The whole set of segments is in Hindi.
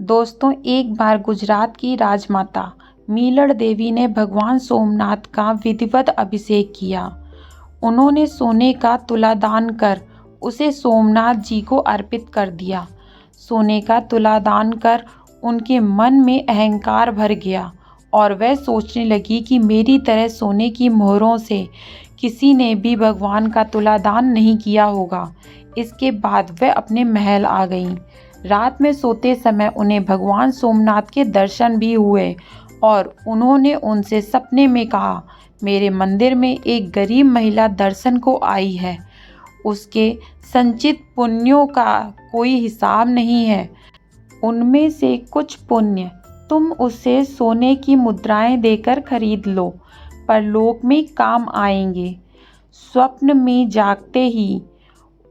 दोस्तों, एक बार गुजरात की राजमाता मीलड़ देवी ने भगवान सोमनाथ का विधिवत अभिषेक किया। उन्होंने सोने का तुला दान कर उसे सोमनाथ जी को अर्पित कर दिया। सोने का तुला दान कर उनके मन में अहंकार भर गया और वह सोचने लगी कि मेरी तरह सोने की मोहरों से किसी ने भी भगवान का तुला दान नहीं किया होगा। इसके बाद वह अपने महल आ गईं। रात में सोते समय उन्हें भगवान सोमनाथ के दर्शन भी हुए और उन्होंने उनसे सपने में कहा, मेरे मंदिर में एक गरीब महिला दर्शन को आई है। उसके संचित पुण्यों का कोई हिसाब नहीं है। उनमें से कुछ पुण्य तुम उसे सोने की मुद्राएं देकर खरीद लो, परलोक में काम आएंगे। स्वप्न में जागते ही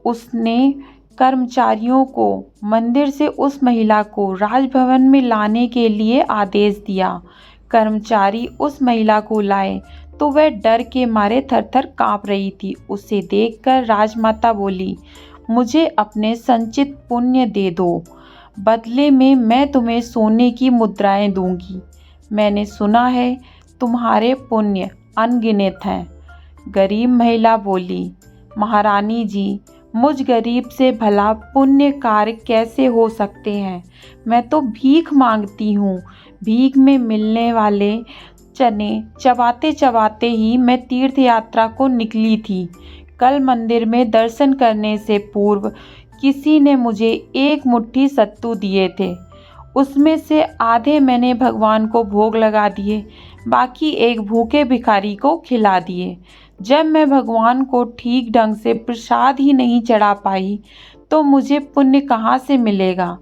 उसने कर्मचारियों को मंदिर से उस महिला को राजभवन में लाने के लिए आदेश दिया। कर्मचारी उस महिला को लाए तो वह डर के मारे थर-थर काँप रही थी। उसे देखकर राजमाता बोली, मुझे अपने संचित पुण्य दे दो, बदले में मैं तुम्हें सोने की मुद्राएं दूंगी। मैंने सुना है तुम्हारे पुण्य अनगिनत हैं। गरीब महिला बोली, महारानी जी, मुझ गरीब से भला पुण्य कार्य कैसे हो सकते हैं? मैं तो भीख मांगती हूँ। भीख में मिलने वाले चने चबाते चबाते ही मैं तीर्थ यात्रा को निकली थी। कल मंदिर में दर्शन करने से पूर्व किसी ने मुझे एक मुट्ठी सत्तू दिए थे। उसमें से आधे मैंने भगवान को भोग लगा दिए, बाकी एक भूखे भिखारी को खिला दिए। जब मैं भगवान को ठीक ढंग से प्रसाद ही नहीं चढ़ा पाई तो मुझे पुण्य कहाँ से मिलेगा?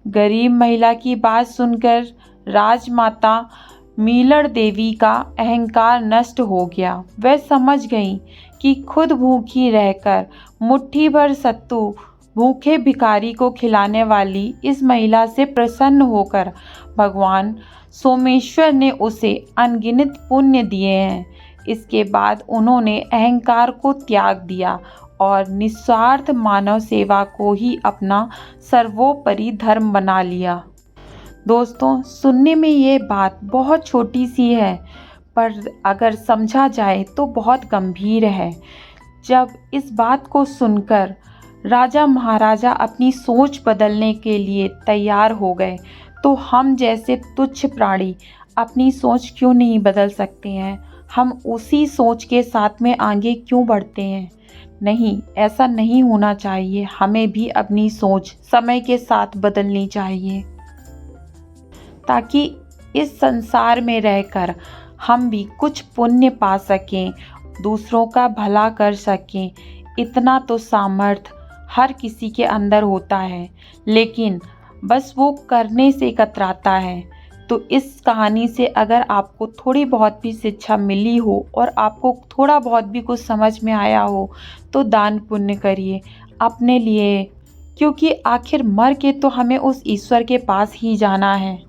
गरीब महिला की बात सुनकर राजमाता मीलड़ देवी का अहंकार नष्ट हो गया। वह समझ गई कि खुद भूखी रहकर मुट्ठी भर सत्तू भूखे भिखारी को खिलाने वाली इस महिला से प्रसन्न होकर भगवान सोमेश्वर ने उसे अनगिनत पुण्य दिए हैं। इसके बाद उन्होंने अहंकार को त्याग दिया और निस्वार्थ मानव सेवा को ही अपना सर्वोपरि धर्म बना लिया। दोस्तों, सुनने में ये बात बहुत छोटी सी है, पर अगर समझा जाए तो बहुत गंभीर है। जब इस बात को सुनकर राजा महाराजा अपनी सोच बदलने के लिए तैयार हो गए, तो हम जैसे तुच्छ प्राणी अपनी सोच क्यों नहीं बदल सकते हैं? हम उसी सोच के साथ में आगे क्यों बढ़ते हैं? नहीं, ऐसा नहीं होना चाहिए। हमें भी अपनी सोच समय के साथ बदलनी चाहिए, ताकि इस संसार में रहकर हम भी कुछ पुण्य पा सकें, दूसरों का भला कर सकें। इतना तो सामर्थ्य हर किसी के अंदर होता है, लेकिन बस वो करने से कतराता है। तो इस कहानी से अगर आपको थोड़ी बहुत भी शिक्षा मिली हो और आपको थोड़ा बहुत भी कुछ समझ में आया हो, तो दान पुण्य करिए अपने लिए, क्योंकि आखिर मर के तो हमें उस ईश्वर के पास ही जाना है।